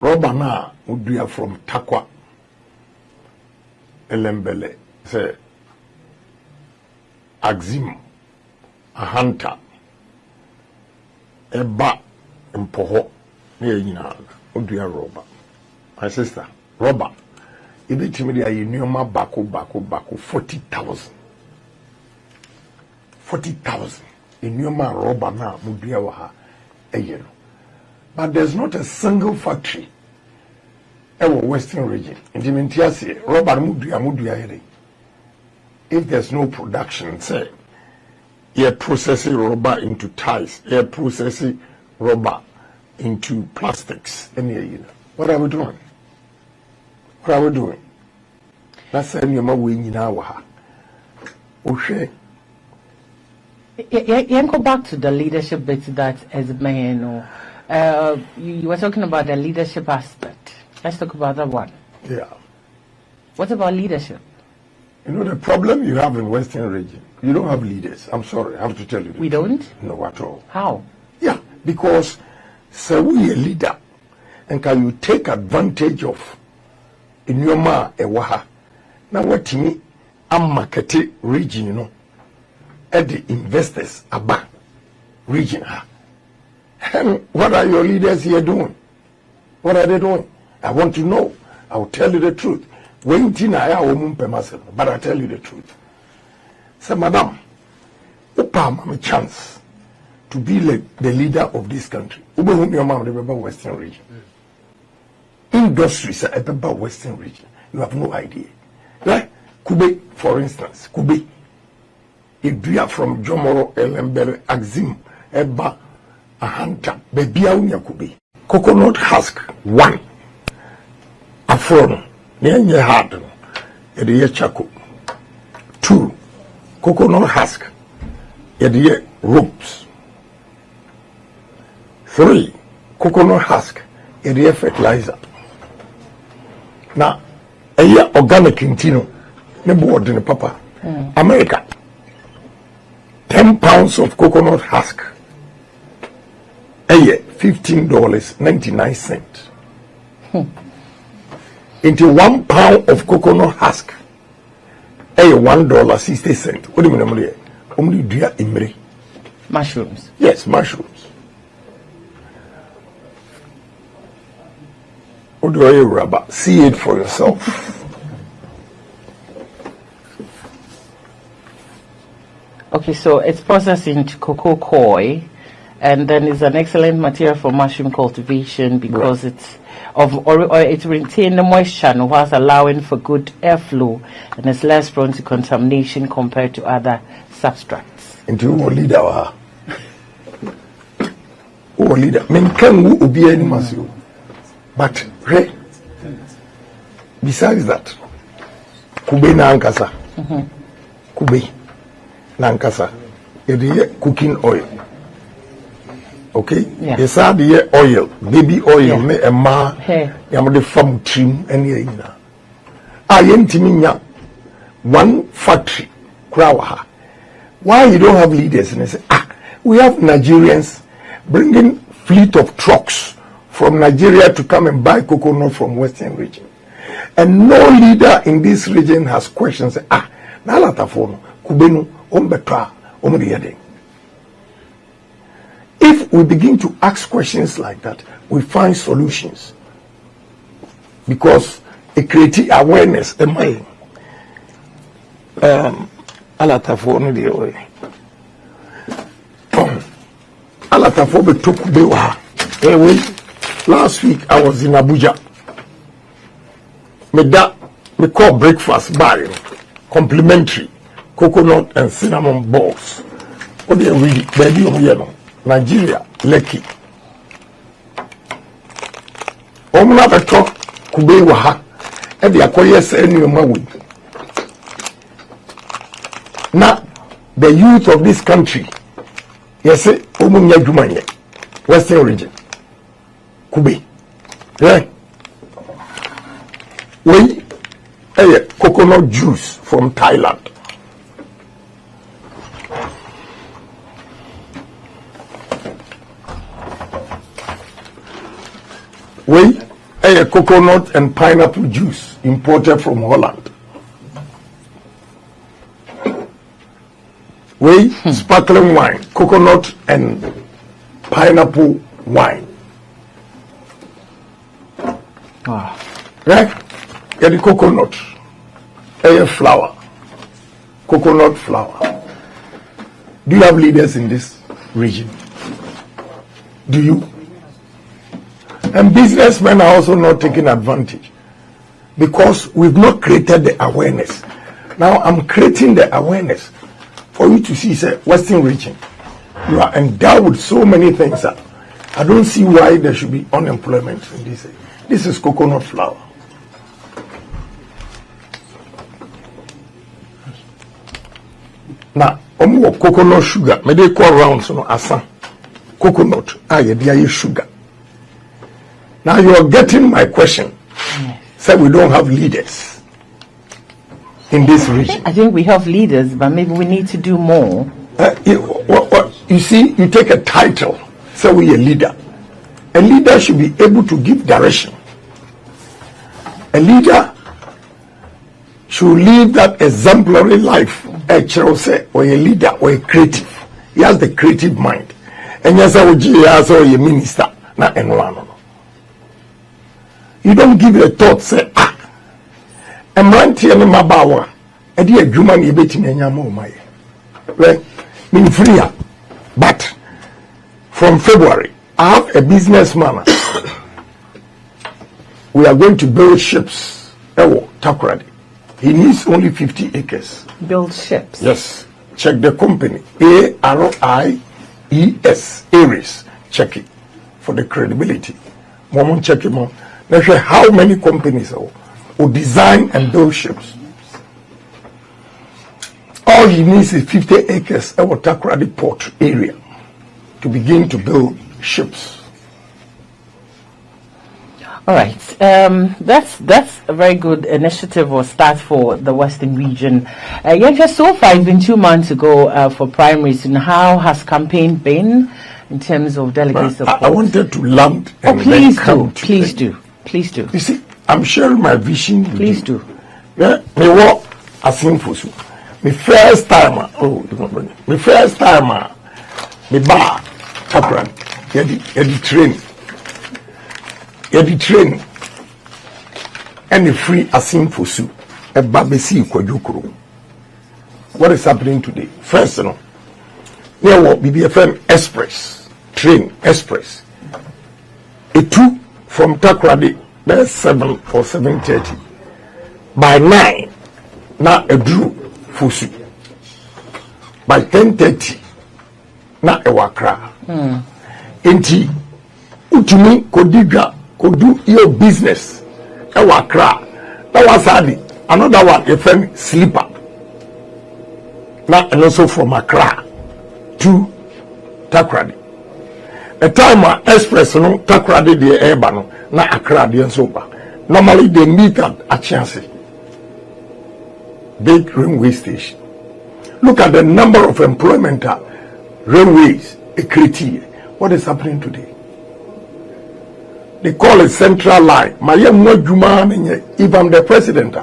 Rubber na udua from Takwa Elembele say Axim a hunter eba mpoho na yina udua rubber. My sister, rubber ibitimi dia yinoma bako 40,000. 40,000 inoma rubber na mudua wa ha eyeno. But there's not a single factory in the Western region. In the Mintiasi, rubber mudu. If there's no production, say, you're processing rubber into ties, you're processing rubber into plastics. What are we doing? What are we doing? That's why you're winning now. Okay. Go back to the leadership bit that as man. You were talking about the leadership aspect. Let's talk about that one. Yeah. What about leadership? You know the problem you have in Western region. You don't have leaders. I'm sorry, I have to tell you. We don't? No, at all. How? Yeah, because so we a leader, and can you take advantage of in your ma ewaha? Now what to me? I'm marketing region, you know, at the investors aba region ha. And what are your leaders here doing? What are they doing? I want to know. I will tell you the truth. But I tell you the truth. So, madam, upam a chance to be the leader of this country. Western region. Industries are about Western region. You have no idea. Right? Kube, for instance, Kube. If you are from Jomoro, Elembele, Axim, Eba, a hunter, baby, Kube. Coconut husk, one. Afron, near hard, a chako. 2. Coconut husk, a ropes. 3. Coconut husk, a fertilizer. Now, a year organic intino, never ordinary papa. America, 10 pounds of coconut husk. A year, $15.99. Into 1 pound of coconut husk. A $1.60. What do you mean? Only dear imri. Mushrooms. Yes, mushrooms. What do you rubber? See it for yourself. Okay, so it's processed into cocoa coir, and then it's an excellent material for mushroom cultivation because it's it retains the moisture whilst allowing for good airflow, and it's less prone to contamination compared to other substrates. Into leader, leader. Men can who be any masu, but besides that, kube na ankasa, kube na ankasa, cooking oil. Okay? Yeah. Yes, the oil, baby oil, me a ma, yam the farm trim, and yena. I am one factory, Krawaha. Why you don't have leaders? And I say, we have Nigerians bringing fleet of trucks from Nigeria to come and buy coconut from Western region. And no leader in this region has questions. Nalatafono, Kubenu, Ombetra, Omriyade. If we begin to ask questions like that, we find solutions. Because it creates awareness. Last week I was in Abuja. Me call breakfast bar, complimentary coconut and cinnamon balls. What do you read? Baby, Nigeria, Lekki. Omuna beto kube waha. Ebi akoye se enu mawi. Now, the youth of this country, yes, omunya jumanye, Western region, kube. Yeah. We coconut juice from Thailand. A coconut and pineapple juice imported from Holland. We sparkling wine, coconut and pineapple wine. Wow. Right? Get the coconut, a flour, coconut flour. Do you have leaders in this region? Do you? And businessmen are also not taking advantage because we've not created the awareness. Now I'm creating the awareness for you to see, say, Western region. You are endowed with so many things that I don't see why there should be unemployment in this. This is coconut flour. Now, coconut sugar, may they call rounds no asa. Coconut, yeah, sugar. Now you are getting my question. Say we don't have leaders in this region. I think we have leaders, but maybe we need to do more. You see, you take a title, say we a leader. A leader should be able to give direction. A leader should live that exemplary life. A say, or a leader, or a creative. He has the creative mind. And yes, I would a minister, not anyone. You don't give a thought, say, I'm ranting in my bower. A dear human, you bet in your my. Right? Mean free. But from February, I have a businessman. We are going to build ships. Takoradi. He needs only 50 acres. Build ships? Yes. Check the company. ARIES. Aries. Check it for the credibility. Mom, check it, mom. Let's show how many companies will design and build ships. All he needs is 50 acres at Takoradi port area to begin to build ships. All right, that's a very good initiative or start for the Western region. So far, it's been 2 months ago for primaries. And how has campaign been in terms of delegate support? I wanted to land. Please do. You see, I'm sharing my vision. Please do. Yeah, me walk as for you. My first time, me bar, Takran, the train and the free asin for su a babesi kwadukuru. What is happening today? First, there will be BBFM Express train express. A two from Takoradi, there's 7 or 7:30. By 9, now a drew for su. By 10:30, now a wakra. Enti utumi kodiga. Could do your business. That was cry. That was Adi. Another one, a friend sleeper. Now and also from Accra to Takoradi. A time express no Takoradi the Ebano, not Accra the Soba. Normally they meet at Achansi. Big railway station. Look at the number of employment railways a criteria. What is happening today? They call it Central Line. If I'm the president,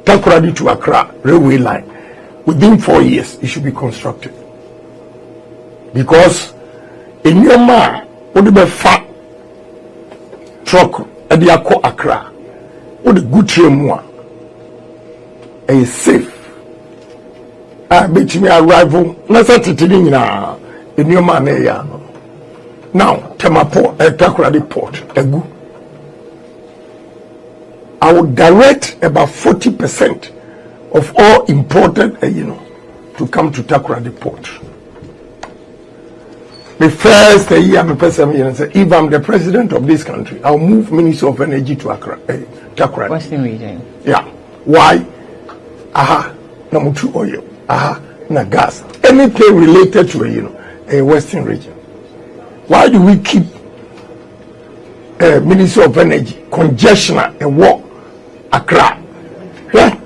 Takoradi to Accra railway line. Within 4 years, it should be constructed. Because in your man, what the fat truck at the Accra, what the good train one, is safe. I bet me arrival. Let's say in your man. Now, Temapo, Takoradi Port, Egu. I would direct about 40% of all imported, to come to Takoradi Port. The first year, if I'm the president of this country, I'll move Minister of Energy to Accra, Takoradi. Western region. Yeah. Why? Number 2 oil. Na gas. Anything related to a Western region. Why do we keep Minister of Energy congestion and walk Accra? Yeah,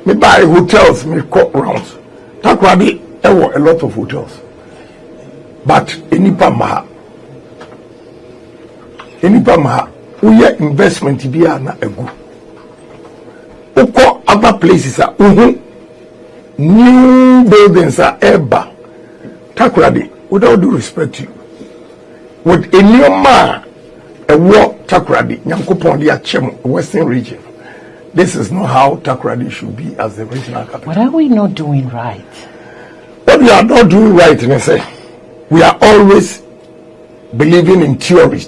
me buy hotels, me cut rounds. Takoradi, there were a lot of hotels, but enipa maha, we have investment to be na egu. Uko other places are new buildings are ever. Takoradi, without due respect to you, with a new man, a war Takoradi, Nyankopon di Achemo, Western region. This is not how Takoradi should be as the regional capital. What are we not doing right? What we are not doing right, and I say, we are always believing in theories.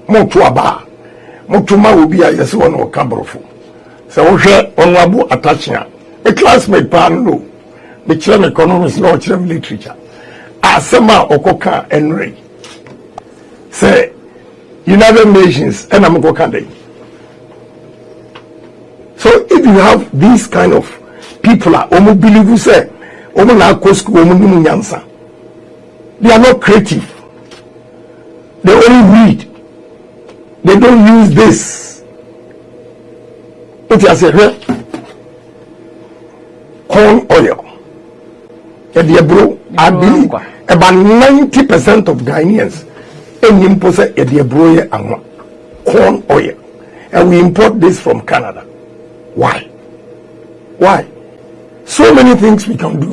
Motuaba, Motuma will be a yes one or Cabrofo. So we share honorable attachment. A classmate, no. The Chilean economics, no Chilean literature. Asema Okoka Henry. Say, United Nations, and Amokokande. So if you have these kind of people, believe you say, they are not creative. They only read. They don't use this. What I said, corn oil. I believe about 90% of Ghanaians import corn oil, and we import this from Canada. Why? So many things we can do.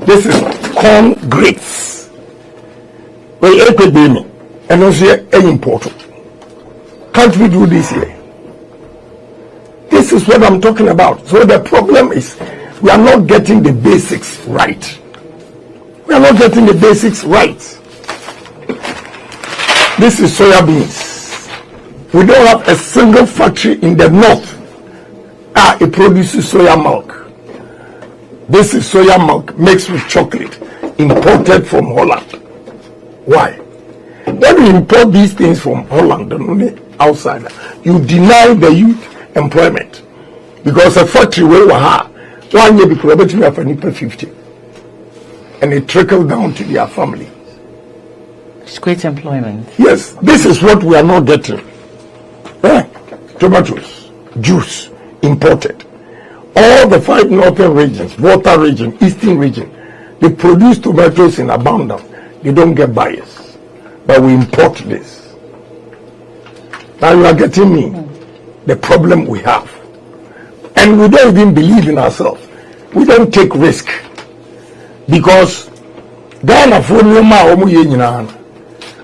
This is corn grits. We and also import. Can't we do this here? This is what I'm talking about. So the problem is we are not getting the basics right. We are not getting the basics right. This is soya beans. We don't have a single factory in the north. It produces soya milk. This is soya milk mixed with chocolate, imported from Holland. Why? When you import these things from Holland, only outside, you deny the youth employment. Because a factory will have 1 year before you have a 50. And it trickles down to their family. It's great employment. Yes, this is what we are not getting. Tomatoes, juice, imported. All the 5 northern regions, water region, eastern region, they produce tomatoes in abundance. They don't get buyers. But we import this. Now you are getting me the problem we have. And we don't even believe in ourselves. We don't take risk. Because Ghana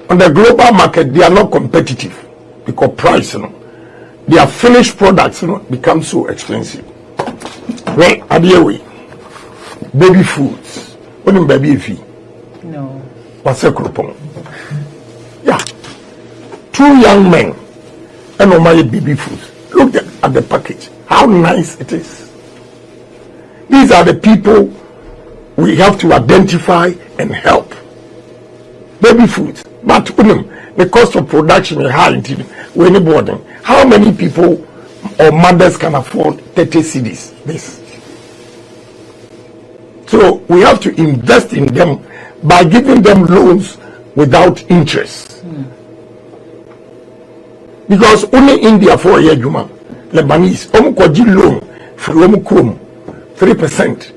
on the global market, they are not competitive. Because price, their finished products become so expensive. Well, Adiawe, baby foods. What is baby fee? No. What's a coupon? Yeah. 2 young men and my baby foods. Look at the package. How nice it is. These are the people we have to identify and help. Baby foods. But the cost of production is high. How many people or mothers can afford 30 cedis? This. So we have to invest in them by giving them loans without interest. Because only India for a year, Lebanese, loan from 3%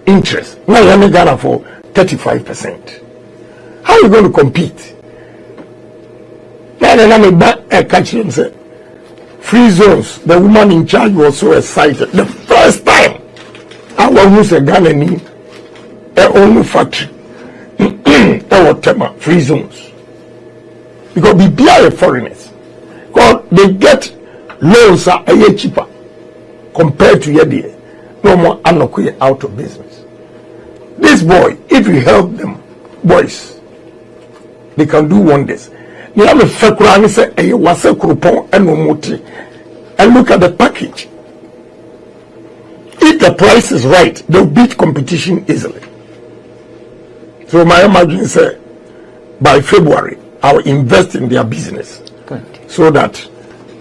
interest. Now you're Ghana for 35%. How are you going to compete? Free zones. The woman in charge was so excited. The first time I was a Ghanaian, her own factory. That was tema free zones. Because we are foreigners. Because they get loans are a year cheaper compared to Yedi. No more Anokoye out of business. This boy, if you help them, boys, they can do wonders. You have a Fekurani say, "Hey, what's a coupon and moti?" And look at the package. If the price is right, they'll beat competition easily. So my imagine say, by February, I'll invest in their business. Good. So that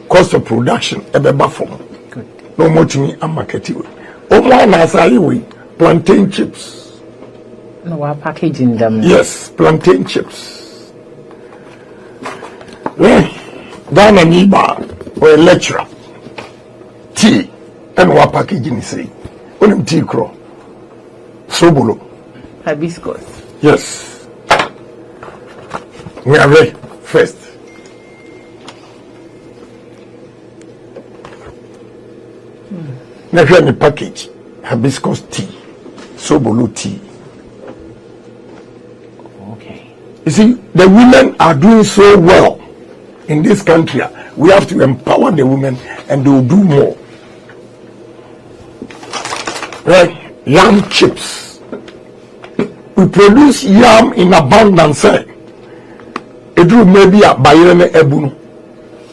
cost of production ebe bafom. Good. No more to me and market it. Plantain chips. No, we're packaging them. Yes, plantain chips. Ghana Niba or a lecturer. Tea and we're packaging say. Only tea crow. Sobolo. Hibiscus. Yes. We are ready first. Never any package hibiscus tea, sobolo tea. Okay. You see, the women are doing so well in this country. We have to empower the women, and they will do more. Right? Yam chips. We produce yam in abundance. It will maybe a Bayern Ebunu.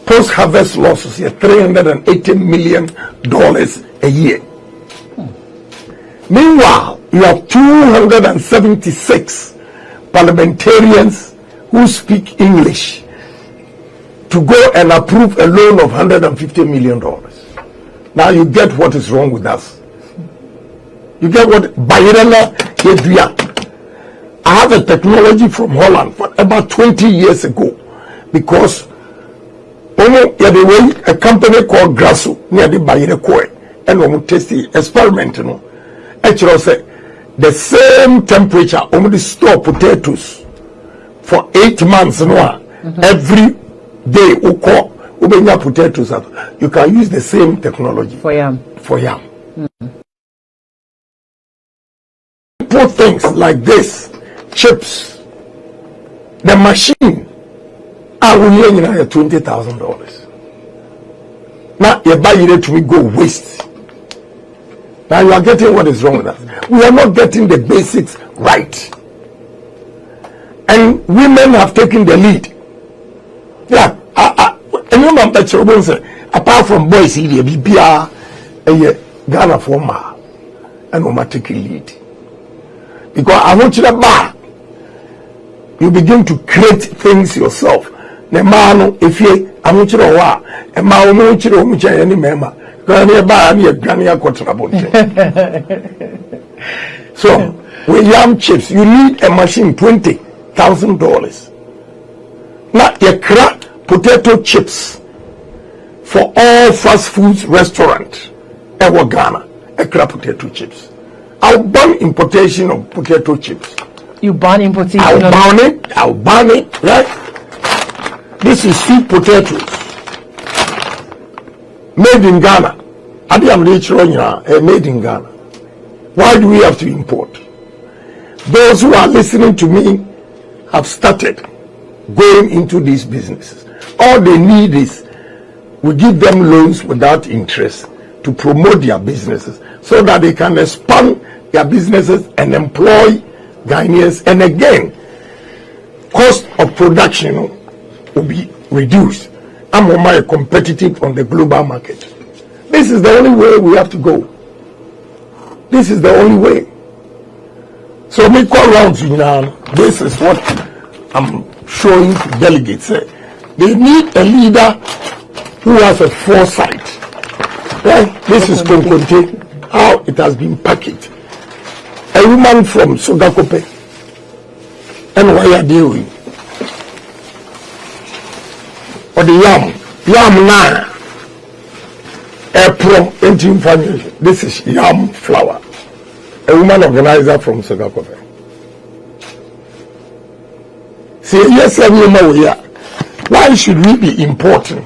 Post-harvest losses here, $380 million a year. Meanwhile, you have 276 parliamentarians who speak English to go and approve a loan of $150 million. Now you get what is wrong with us. You get what Bayerella Edria. I have a technology from Holland for about 20 years ago, because a company called Grasso near the Bayere Koe and we test the experiment. Actually, say the same temperature only store potatoes for 8 months. Every day ubenya potatoes. You can use the same technology for yam. Put things like this, chips, the machine. I will lend you $20,000. Now you buy it to me go waste. Now you are getting what is wrong with us. We are not getting the basics right. And women have taken the lead. Yeah, apart from boys, Ghana former and Oma take a lead. Because I want you to buy. You begin to create things yourself. Nemano, if you, I want you to wa, and my own children, any member, so with yam chips, you need a machine $20,000. Now you crack potato chips for all fast foods restaurant ever Ghana, a crack potato chips. I'll ban importation of potato chips. You ban importation? I'll ban it, right? This is sweet potatoes made in Ghana. Made in Ghana. Why do we have to import? Those who are listening to me have started going into these businesses. All they need is we give them loans without interest to promote their businesses so that they can expand their businesses and employ Ghanaians. And again, cost of production will be reduced. I'm more competitive on the global market. This is the only way we have to go. This is the only way. So me call rounds now. This is what I'm showing to delegates. They need a leader who has a foresight. Right? This is Konkonte, how it has been packaged. A woman from Sogakope. And why are they doing? Or the yam now. April 18 This is yam flour. A woman organizer from Sogakope. See, yes, why should we be importing?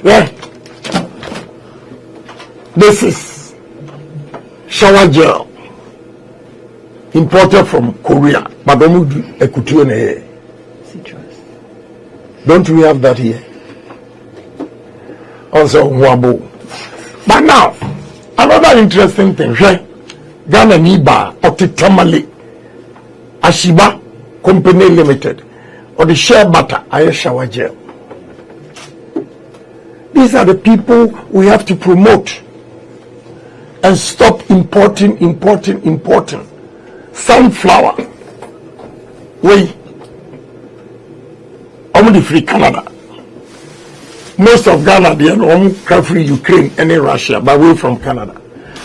Yeah. This is shower gel imported from Korea, but don't we have that here? Also, Wabo. But now, another interesting thing, right? Ghana Niba, Otitamale, Ashiba Company Limited, or the shea butter, I shower gel. These are the people we have to promote and stop importing. Sunflower. We only free Canada. Most of Ghana, they are free Ukraine and Russia, but we're from Canada.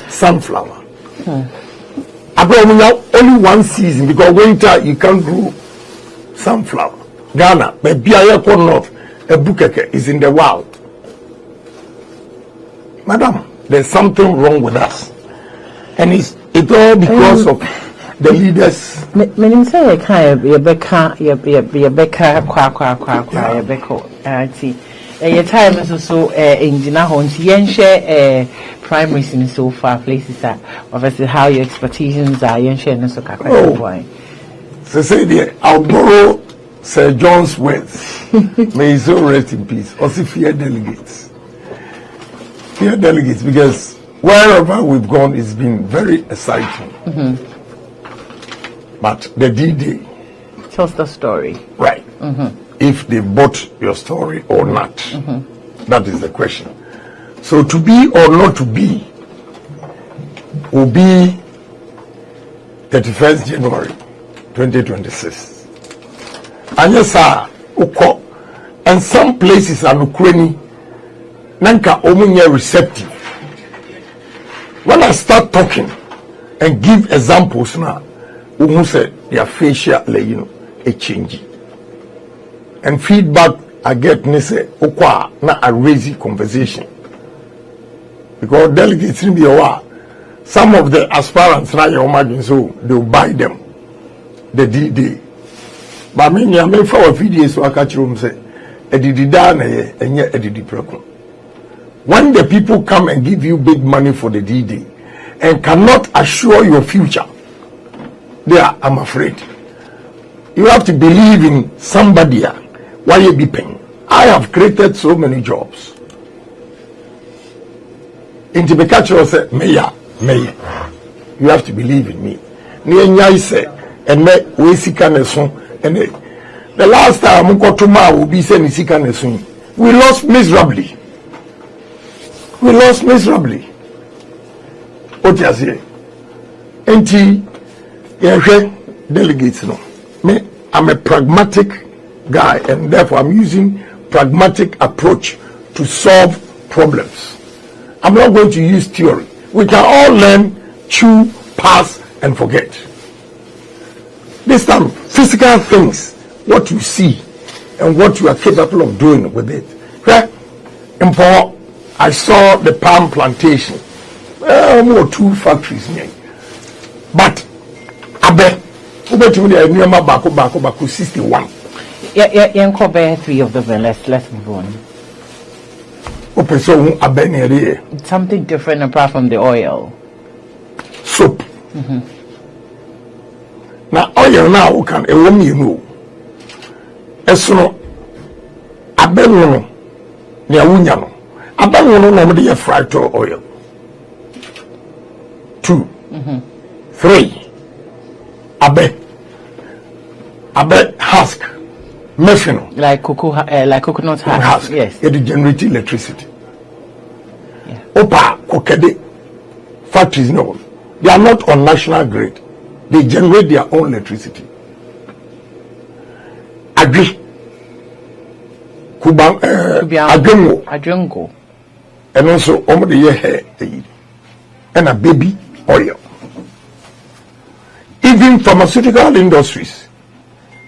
Sunflower. Only one season, because winter you can't grow sunflower. Ghana, but Biayako North, a bukeke is in the wild. Madam, there's something wrong with us. And it's all because of the leaders. Meaning say time is so in Jinahon, yen share primaries in so far places that obviously how your expectations are yen share no so why. So say there, I'll borrow Sir John's words. May his soul rest in peace. Also fear delegates. Fear delegates because wherever we've gone it's been very exciting. But the D-Day tells the story. Right. If they bought your story or not. That is the question. So to be or not to be will be 31st January 2026. And yes, sir, and some places are Ukraine, nanka omunya receptive. When I start talking and give examples now, who say their facial, a change. And feedback I get, they say, okwa na a raising conversation. Because delegates in the some of the aspirants now you imagine so they'll buy them the D-Day. But I mean, I may for a few days so I catch you say, and yet when the people come and give you big money for the D-Day and cannot assure your future, there I'm afraid. You have to believe in somebody. Why you be paying? I have created so many jobs. In Tibekacho said, Mayor, you have to believe in me. And the last time Mukotuma will be saying we lost miserably. What you say? Delegates no. Me, I'm a pragmatic guy and therefore I'm using pragmatic approach to solve problems. I'm not going to use theory. We can all learn, chew, pass and forget. This time, physical things, what you see and what you are capable of doing with it. Right? In Paul, I saw the palm plantation. More 2 factories near. But I bet Baku 61. Yeah, 3 of them. Let's move on. Something different apart from the oil. Soap. Now oil now can a woman you know. Esono abeno ne awunya no. Abeno no no de fried oil. 2. 3. Abe husk. Mefino. Like coconut husk. Yes. It generates electricity. Yeah. Opa kokede factories no. They are not on national grid. They generate their own electricity. Agri. Agyapong. And also the hair and a baby oil. Even pharmaceutical industries,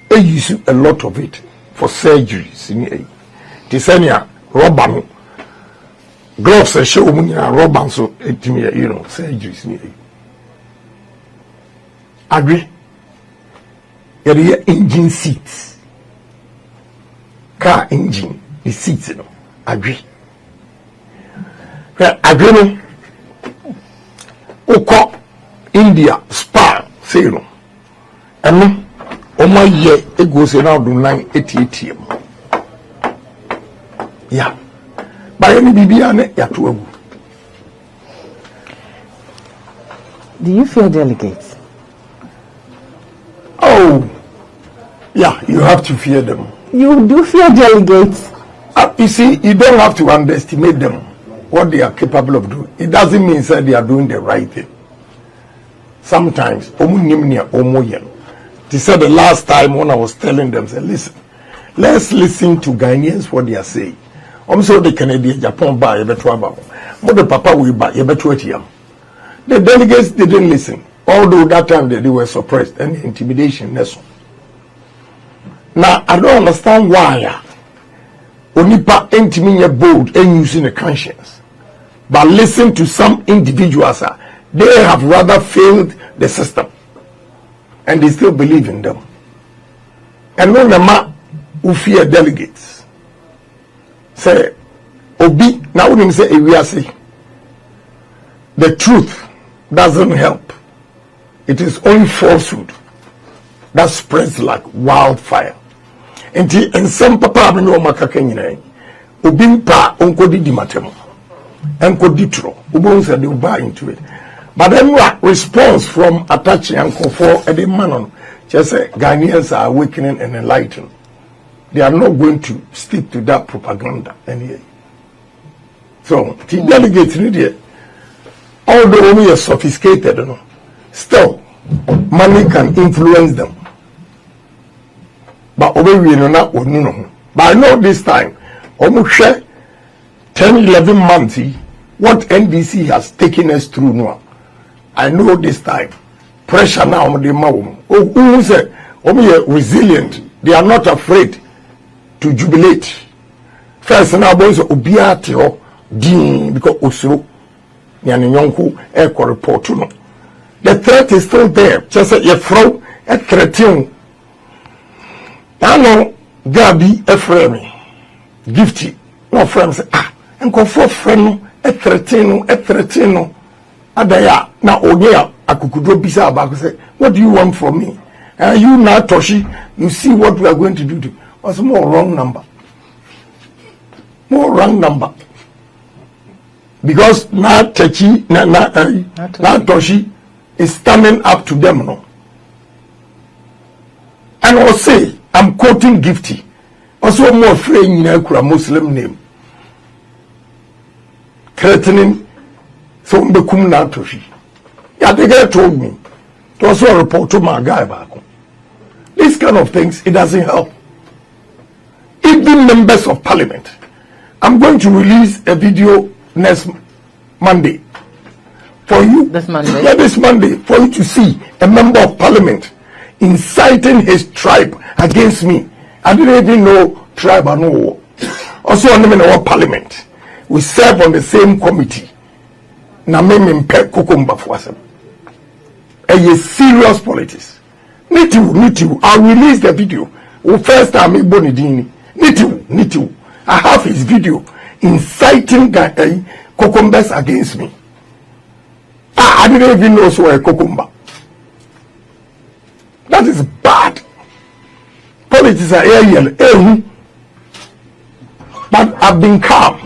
they use a lot of it for surgeries. Tisania rubber gloves show rubber so surgeries. Agree. There engine seats. Car engine, the seats, agree. Agree. Oko India, Spa, say and my year it goes around 980 ATM. Yeah. By any BBA, do you fear delegates? Oh, yeah, you have to fear them. You do fear delegates? You see, you don't have to underestimate them, what they are capable of doing. It doesn't mean that they are doing the right thing. Sometimes, they said the last time when I was telling them, say, listen, let's listen to Ghanaians what they are saying. So the Canadian Japan buy but the Papa will buy the delegates didn't listen, although that time they were suppressed and intimidation. Now I don't understand why Onipa intimidate bold and using the conscience, but listen to some individuals. They have rather failed the system, and they still believe in them. And when the man who fear delegates, say obi now we say we say the truth doesn't help. It is only falsehood that spreads like wildfire. And some papa no makaka nyina obi mpa onkodi di matem enkodi tro obo say they buy into it. But then what response from Atachi and Kofo and the man just say Ghanaians are awakening and enlightened. They are not going to stick to that propaganda anyway. So the delegates need it. Although we are sophisticated, you know, still money can influence them. But we know not no. But I know this time, almost 10-11 months, what NDC has taken us through now. I know this time pressure now on the mouth. Who say we are resilient? They are not afraid to jubilate. First now boys obiati ho din because osuro nyane nyonko e ko report no. The threat is still there. Just say you throw a threatin. I know Gabi Efremi gifty. No friend say enko for friend e threatin Adaya na onya akukudro bisa about say, what do you want from me? And you now Toshi, you see what we are going to do to what's more wrong number. More wrong number. Because now Techi na Toshi is standing up to them no. And I'll say, I'm quoting Gifty. Also more afraid in a Muslim name. Threatening. So Bekum na Toshi. Yeah, the guy told me to also report to my guy back. These kind of things, it doesn't help. Even members of parliament. I'm going to release a video next Monday for you. This Monday? Yeah, this Monday for you to see a member of parliament inciting his tribe against me. I didn't even know tribe or no. Also, I'm in our parliament. We serve on the same committee. Na me mpe kokomba fuasem. A serious politics. Nitiu. I'll release the video. First time me boni dini. Nitiu. I have his video inciting kokombas against me. I didn't even know so a kokomba. That is bad. Politics are here. But I've been calm.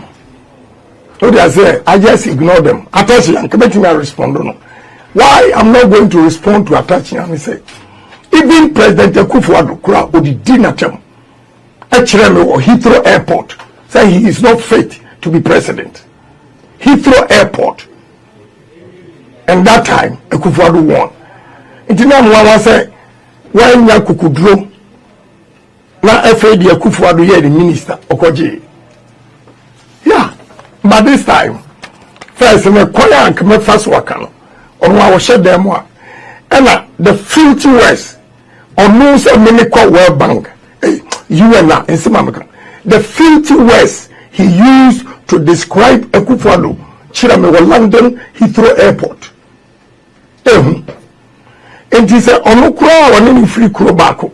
So they say, I just ignore them. Atachi and come to me respond. No. Why I'm not going to respond to Atachi and say, even President Akufo-Addo Kura Odi Dinatem, Echreme or Heathrow Airport, say he is not fit to be president. Heathrow Airport. And that time, Akufo-Addo won. It's not one say, why na kukudro na FAD Akufo-Addo here the minister Okoje. Yeah. But this time, first, me kwaya and me first wakano. On wa share them one. And the filthy words on no say me kwa World Bank. You and na insimamaka. The filthy words he used to describe Akufo-Addo Chirame wa London Heathrow Airport. And he said, "Ono kura wani free kuro bako.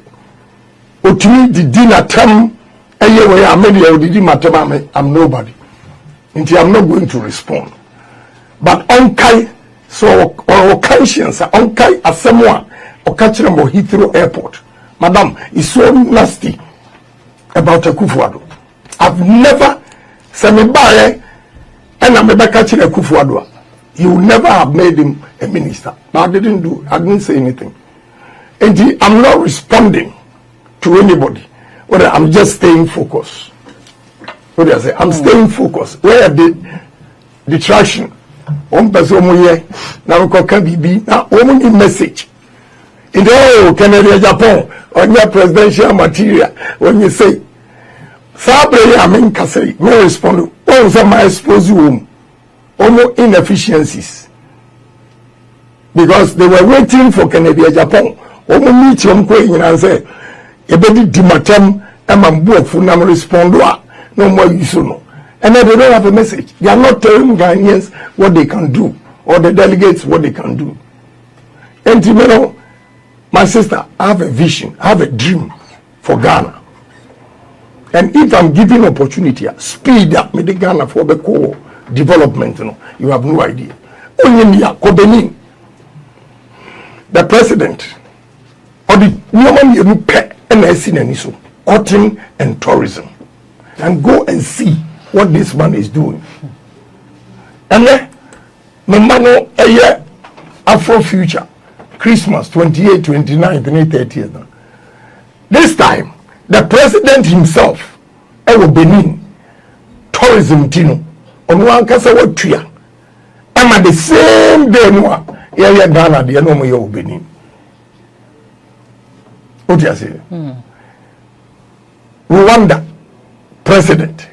Otumi di dinner term. Eye we amedi ya odidi matema I'm nobody." I'm not going to respond. But onkai so or conscience onkai as someone or catching about Heathrow Airport. Madam, is so nasty about Akufo-Addo. I've never said me buy and I'm about catching Akufo-Addo. You will never have made him a minister. But I didn't say anything. And I'm not responding to anybody. Well, I'm just staying focused. What do I say? I'm staying focused. Where the distraction? One person here now can be now only message. In the Canada, Japan, on your presidential material, when you say, Sabre, I mean, Kasei, may respond. All of my expose you almost inefficiencies because they were waiting for Canada, Japan. Omo meet you and say, "You better dimatem and my book for now respond." No more use no. And then they don't have a message. They are not telling Ghanaians what they can do or the delegates what they can do. And you know, my sister, I have a vision, I have a dream for Ghana. And if I'm given opportunity, speed up me the Ghana for the core development, you have no idea. The president or the woman you pay and cotton and tourism, and go and see what this man is doing. And then no man a year Afro Future Christmas 28, 29, 30. This time the president himself will Benin tourism tino on one kasa what tuya. And at the same day no yeah Ghana the no more Benin. What do you say? Rwanda president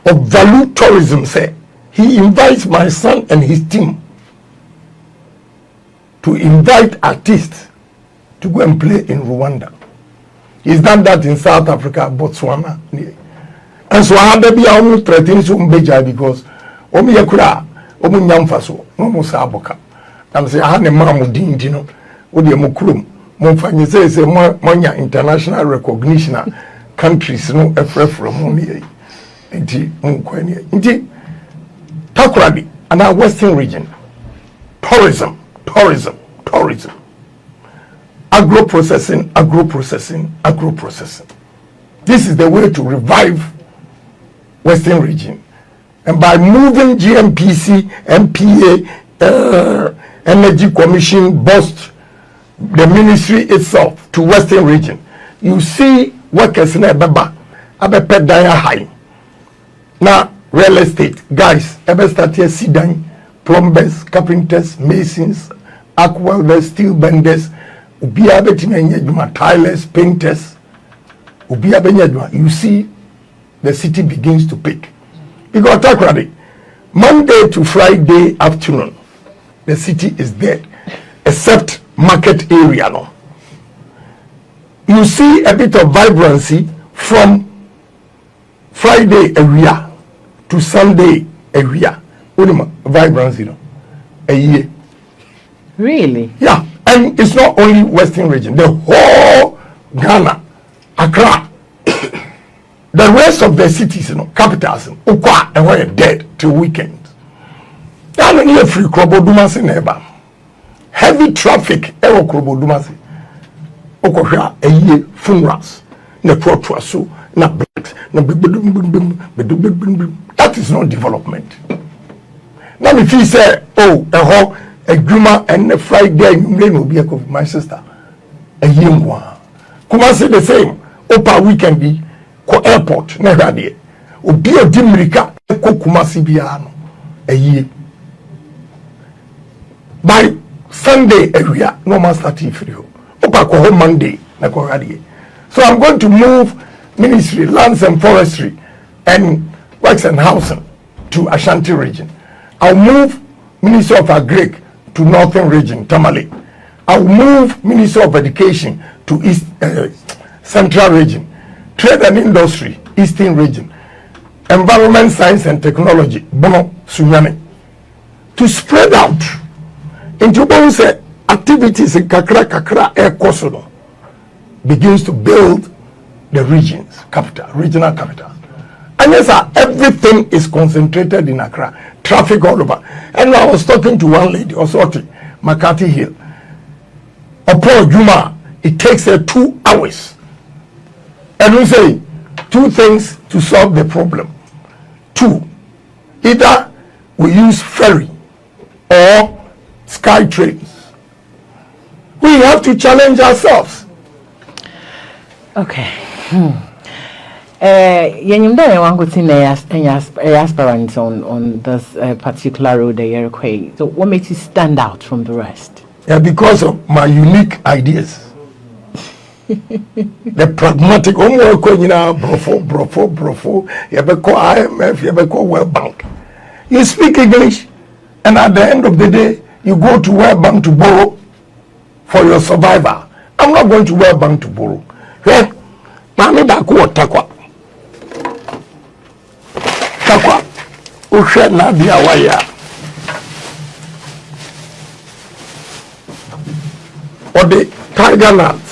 of Value Tourism said he invites my son and his team to invite artists to go and play in Rwanda. He's done that in South Africa, Botswana. And so I had to be almost threatening to Mbeja because Omi Yakura, Omi Nyamfaso, Momo Saboka. I'm saying, I had a mamudin, you know, with the Mukrum. Monfanye say, Monya international recognition countries, no, from Momi. Inti, Takradi, and our Western region, tourism. Agro-processing. This is the way to revive Western region. And by moving GMPC, MPA, Energy Commission, bust the ministry itself to Western region, you see workers in Abeba, Abepe Daya High. Now, real estate, guys, Ebe start here, Sidan, plumbers, carpenters, masons, arc welders, steel benders, tilers, painters, you see the city begins to pick. Because Takradi, Monday to Friday afternoon, the city is dead, except market area. No, you see a bit of vibrancy from Friday area to Sunday area. Vibrancy, no, a year. Really? Yeah, and it's not only Western region, the whole Ghana, Accra, the rest of the cities, capitals, Ukwa, and we're dead till weekend. I don't need free Krobodumasi neighbor. Heavy traffic, Ero Krobodumasi. Okohia, a year, funerals, na protraso, na blacks, na that is not development. Now if he say, oh, a Juma and a Friday, will be my sister. A young one. Kumasi the same. Opa weekend be ko airport. Never there. Obi a dimrika ko Kumasi biano. A year. By Sunday area, no man starting for you. Opa ko home Monday. So I'm going to move Ministry, Lands and Forestry, and Works and Housing to Ashanti region. I'll move Ministry of Agric to Northern region, Tamale. I'll move Ministry of Education to East Central region. Trade and Industry, Eastern region. Environment, Science and Technology, Bono, Sunyane. To spread out into both activities in Kakra Air Kosono begins to build the regions, regional capital. And yes, sir, everything is concentrated in Accra. Traffic all over. And I was talking to one lady, Osoti, McCarthy Hill. Upon Juma, it takes her 2 hours. And we say 2 things to solve the problem. 2, either we use ferry or sky trains. We have to challenge ourselves. Okay. Aspirants on this particular road, the Iroquois. So, what makes you stand out from the rest? Yeah, because of my unique ideas. The pragmatic, brofo, IMF, World Bank. You speak English, and at the end of the day, you go to World Bank to borrow for your survival. I'm not going to World Bank to borrow. Yeah, Mami Baku Takwa. Takwa. Ushe Nadia Waya. Or the tiger nuts.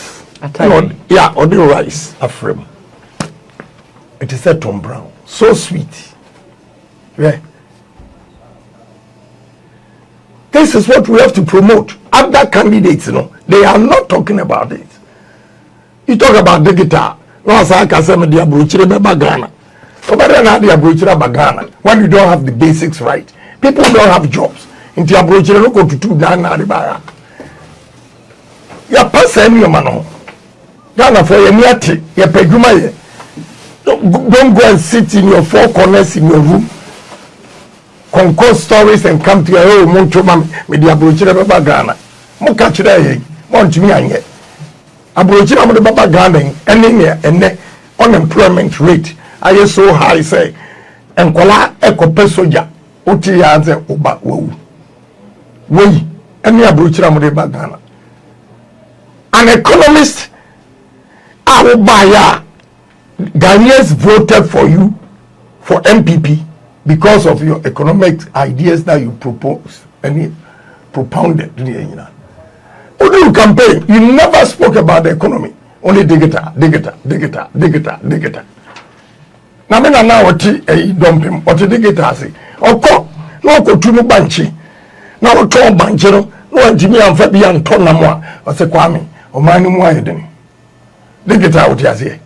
Yeah, or the rice afrem. It is a Tom Brown. So sweet. Yeah. This is what we have to promote. Other candidates, they are not talking about it. You talk about the guitar. No, I can say the abrochire bagana. When you don't have the basics right, people don't have jobs. In the abrochire, no go to two down Aribaya. Ya person your man. Ghana for your niati, your peduma. Don't go and sit in your four corners in your room. Concourse stories and come to your own Monchoma with the abrochire bagana. Mo catch that want me anye. Abrochire mo the bagana and unemployment rate. I is so high say and kola ekope soja oti ya nze oba wo we any abrochira mo de bagana an economist awobaya Ghanaians voted for you for MPP because of your economic ideas that you propose and propounded you campaign you never spoke about the economy only digita na me na woti dompim woti digita ase okọ na okotu mu banchi na oto banchi no na wantimi amfa bi anto na mo a ose kwame o mani mu ayedeni digita woti ase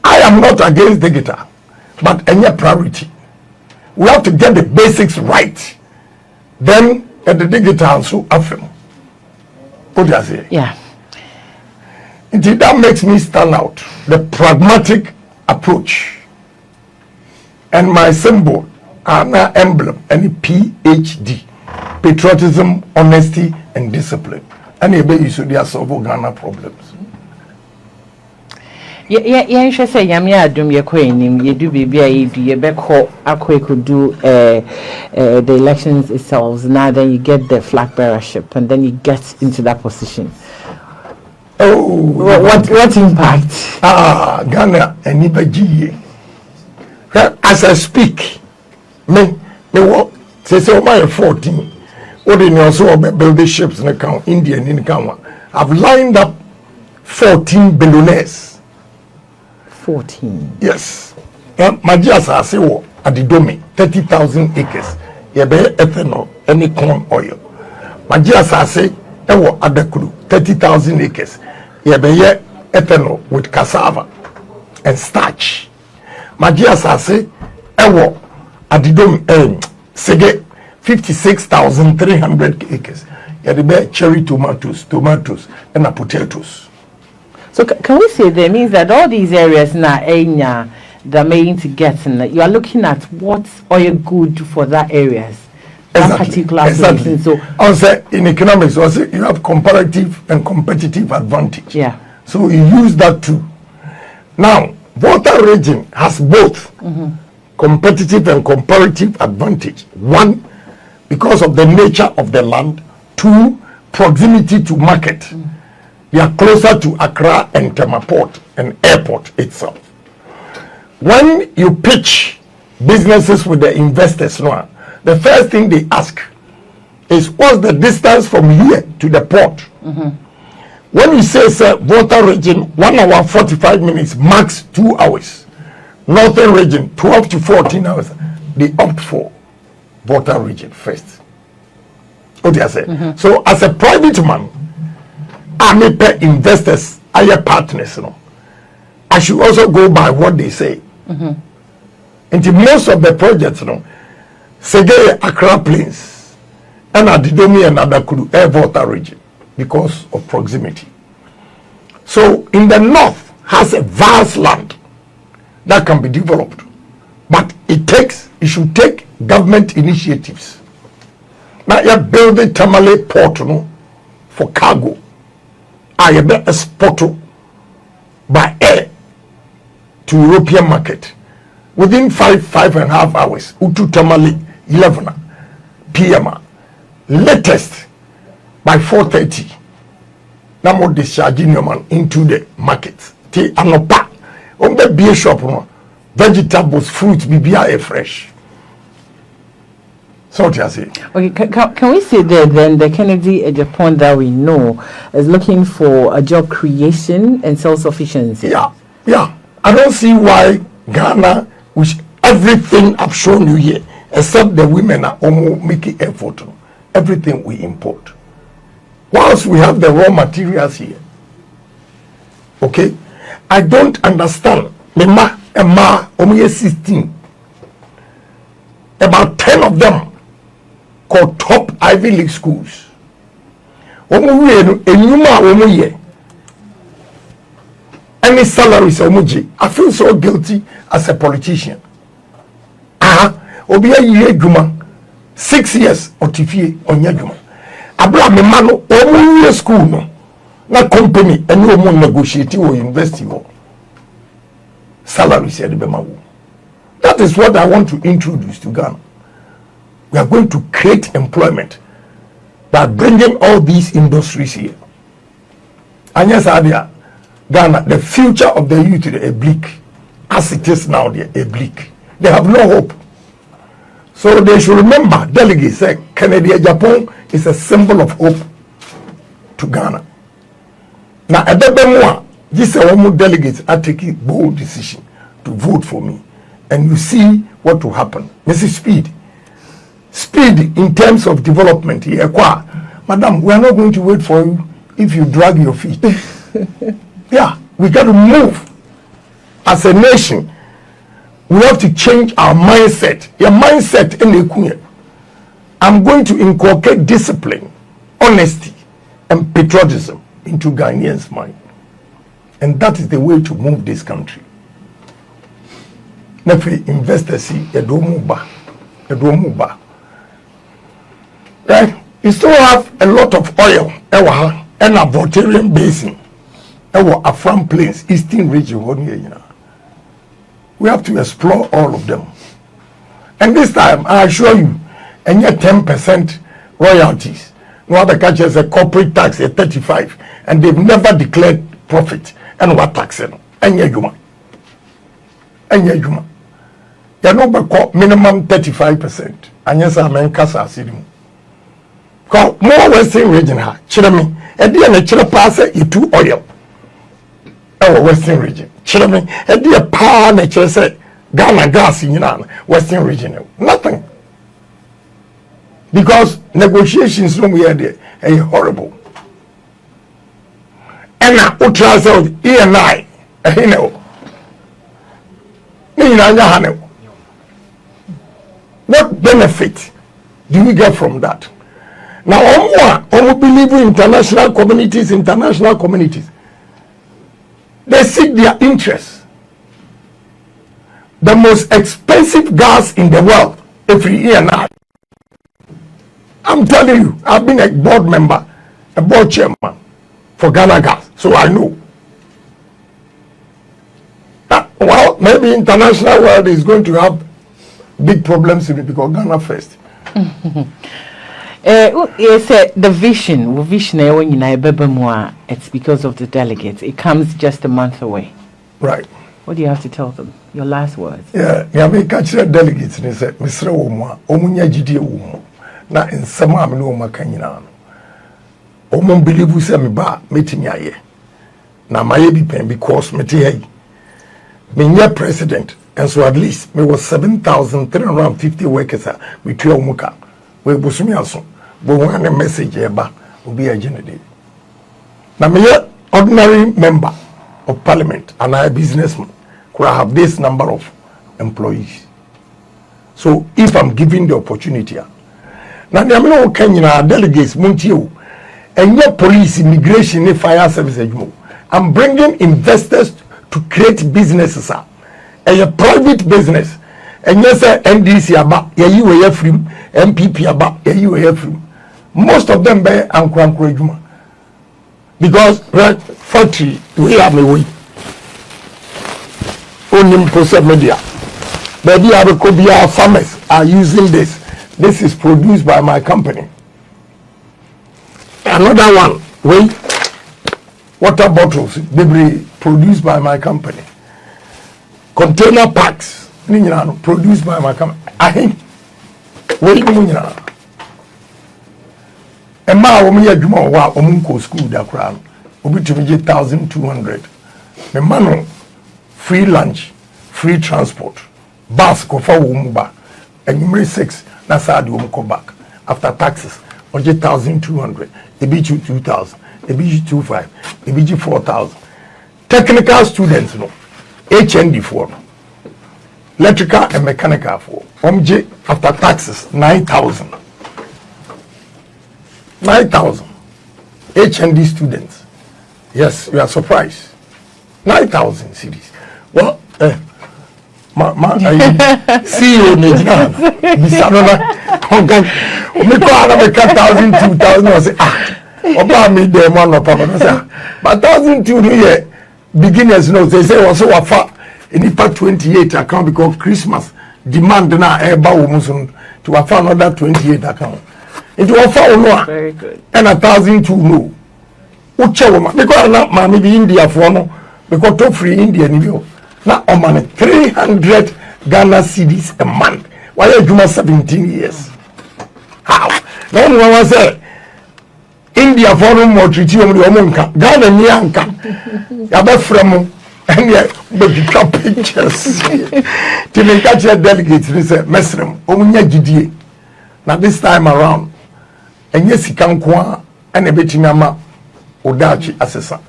I am not against digita but any priority we have to get the basics right then at the digital so afem woti ase yeah that makes me stand out the pragmatic approach. And my symbol, an emblem, any PhD, patriotism, honesty, and discipline. And you should solve Ghana problems. Yeah, she say Yamia Dum Yaquin, you do be you back could do the elections itself. Now then you get the flag bearership and then you get into that position. Oh, what impact? Ghana and Ibaji. As I speak, me what say my 14. What in your so build ships in account, Indian in account. I've lined up 14 billionaires. 14. Yes. My dear say at the domain 30,000 acres. You be ethanol, any corn oil. My dear say at the crew 30,000 acres. You be ethanol with cassava and starch. Magia Sase, Ewo, Adidom, Sege, 56,300 acres. Yeah, cherry tomatoes, and potatoes. So can we say that means that all these areas now, the main to get in, you are looking at what's oil good for that areas, that particular place. So also in economics, also you have comparative and competitive advantage. Yeah. So you use that too. Now. Water region has both competitive and comparative advantage. One, because of the nature of the land. Two, proximity to market. They are closer to Accra and Temaport and airport itself. When you pitch businesses with the investors, the first thing they ask is what's the distance from here to the port? When you say water region, 1 hour 45 minutes, max 2 hours. Northern region, 12 to 14 hours. They opt for water region first. What do I say? So as a private man, I may pay investors, higher partners, I should also go by what they say. Into most of the projects, Sege Accra Plains, and Adidomi and Adakuru, air water region. Because of proximity. So in the north has a vast land that can be developed, but it should take government initiatives. Now you build the Tamale port for cargo. I be export by air to European market within 5.5 hours. Utu Tamale 11 PM latest. By 4:30, now more discharging your man into the market. Te anopa, on the beer shop, vegetables, fruits, BBI fresh. So what you say? Okay, can we say that then the Kennedy Agyapong that we know is looking for a job creation and self-sufficiency? Yeah. I don't see why Ghana, which everything I've shown you here, except the women are almost making effort. Everything we import. Whilst we have the raw materials here, okay, I don't understand. Emma, only 16. About 10 of them called top Ivy League schools. Any salaries I feel so guilty as a politician. Obi a year juma 6 years otifie onya juma. Abra me mano omu school no na company and no more negotiate or university wo. Salaries e be mawo. That is what I want to introduce to Ghana. We are going to create employment by bringing all these industries here. And yes, Ghana, the future of the youth is bleak. As it is now, they are bleak. They have no hope. So they should remember, delegates say, Agyapong is a symbol of hope to Ghana. Now, at the moment, these delegates are taking bold decision to vote for me. And you see what will happen. Mrs. Speed in terms of development here. Madam, we are not going to wait for you if you drag your feet. Yeah, we got to move. As a nation, we have to change our mindset. Your mindset in the I'm going to inculcate discipline, honesty, and patriotism into Ghanaians' mind. And that is the way to move this country. Nefi investors see a domuba. Right? You still have a lot of oil and a Voltarian basin. Afram Plains, Eastern region. We have to explore all of them. And this time, I assure you, and yet 10% royalties. No other country has a corporate tax at 35, and they've never declared profit. And what taxing? And yet you know, minimum 35%. And yes, I'm in Casa City. Because more Western region, Chilami, and then a chilla pass it to oil. Our Western region. Chilami, and the power nature said Ghana gas in Western region. Nothing. Because negotiations no we had there horrible. And now ultras out E&I, what benefit do we get from that? Now, all believe in international communities, they seek their interests. The most expensive gas in the world, every year now. I'm telling you, I've been a board member, a board chairman for Ghana Gas, so I know. Well, maybe international world is going to have big problems with it because Ghana first. The vision, it's because of the delegates. It comes just a month away. Right. What do you have to tell them? Your last words. Yeah, me catch the delegates and say, Mr. Omwa, Omunya Gidi Omo, na in Sama no Makanyana. Omon believe we say me ba, meeting ya. Na my be pen because me president, and so at least me was 7,350 workers with 12 muka. We busumi aso. But one a message eba will be a general. Now me ordinary member of parliament and I a businessman could have this number of employees. So if I'm given the opportunity, now the amino Kenyan delegates Muntio and your police, immigration, fire services, I'm bringing investors to create businesses, a private business. And yes, NDC about you were free, MPP about you were free. Most of them bear and because right 40 we have a way. Only social media. But the farmers are using this. This is produced by my company. Another one, wait, water bottles, they be produced by my company. Container packs, produced by my company. I think, wait, and my woman, wa omunko school da crown, obi to me 1,200. The man, free lunch, free transport. Bus go for Wumuba. And you 6, that's how you go back. After taxes, on 1,200. They beat you 2,000. They beat you 2,500. They beat you 4,000. Technical students, no. HND for. Electrical and mechanical for. OMJ after taxes, 9,000. 9,000. HND students. Yes, we are surprised. 9,000 cities. Well, CEO Nijana, Bisanona, Hongan, Omiko, 1,000, 2,000, I say, Oba me the one of Papa, but 1,002 here, beginners know, they say, also a far in the part 28 account because Christmas demand now Eba Umusun to a far another 28 account. Into a far no, very good, and 1,002 no. Uche woman, because not mammy be India for no, because to free India new. Now, on money 300 Ghana cedis a month. Why are you 17 years? How? No one was there. India for no more treaty on the Omonka. Ghana Nyanka. Yaba from and yet, but you can pictures. To make that your delegates, they say, Mesram, Omunya Gidi. Now, this time around, and yes, he can qua and a bit in Yama Odachi assessor.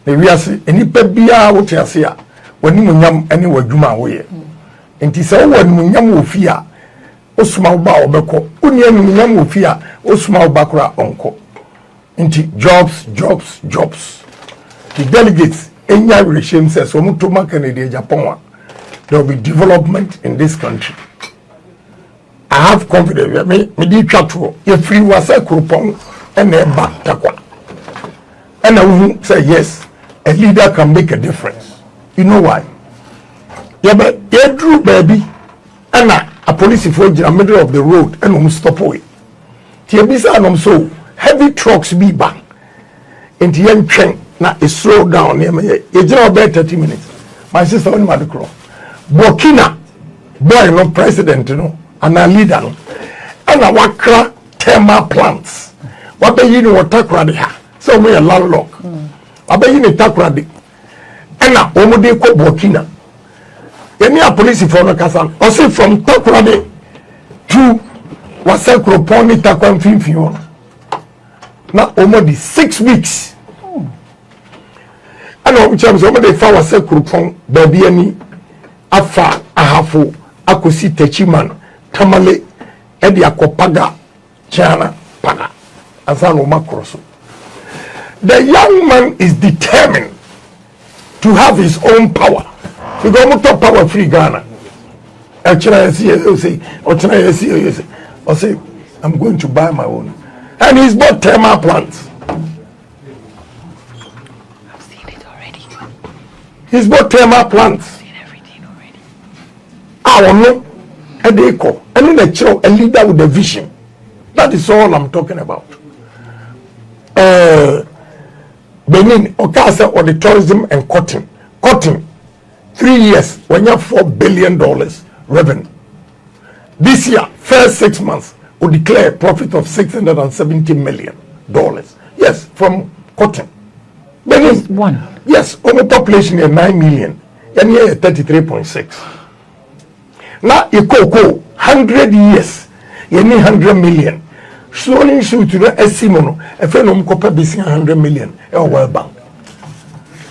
The Riasi, any pebia, what you see. When you nyam any wadwuma woye enti se wo when nyam wo fia osuma ba obeko uni nyam wo fia osuma ba kura onko enti jobs the delegates enya regime says so muto Canada Agyapong there will be development in this country. I have confidence me di twatwo if free was a kurupon and e ba takwa and I will say yes, a leader can make a difference. You know why? Yeah, but you drew baby, and a police in the middle of the road and stop away. Tiabisa so heavy trucks be bang. And the young train now is slow down. You just about 30 minutes. My sister on my cross. Burkina, boy, no president, you know, and a leader, and a wakra thermal plants. What be you know what takradi ha? So we a landlock. What be you know takradi? Ena omode ko Burkina. Any a police for no kasan. Also from Takoradi to Wasekro Pony Takwan Finfion. Now omode 6 weeks. And I'm chams omode fa Wasekro Pon baby any afa ahafo akosi techiman tamale edi akopaga chana paga asano makroso. The young man is determined to have his own power. You go to power free Ghana. Actually, I say, I'm going to buy my own. And he's bought thermal plants. I've seen it already. He's bought thermal plants. I've seen everything already. I don't know. A deco. And then a leader with a vision. That is all I'm talking about. Benin, Okasa, or the tourism and cotton. Cotton, 3 years, when you have $4 billion revenue. This year, first 6 months, will declare a profit of $670 million. Yes, from cotton. Benin, just one. Yes, our population is 9 million. And here 33.6. Now, you cocoa, 100 years, you need 100 million. Slowly shoot to the Esimono, a friend of Copper Bissing 100 million, a World Bank.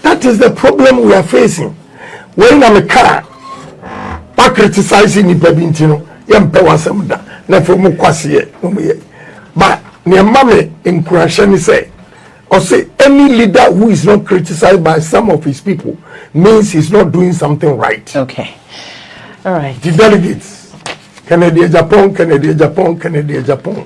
That is the problem we are facing. When I'm a car, I criticizing the Pebintino, young Pewasamda, Nefomu Kwasi, but near Mammy in Kurashani say, or say any leader who is not criticized by some of his people means he's not doing something right. Okay. All right. The delegates, Canada, Japan, Canada, Japan, Canada, Japan.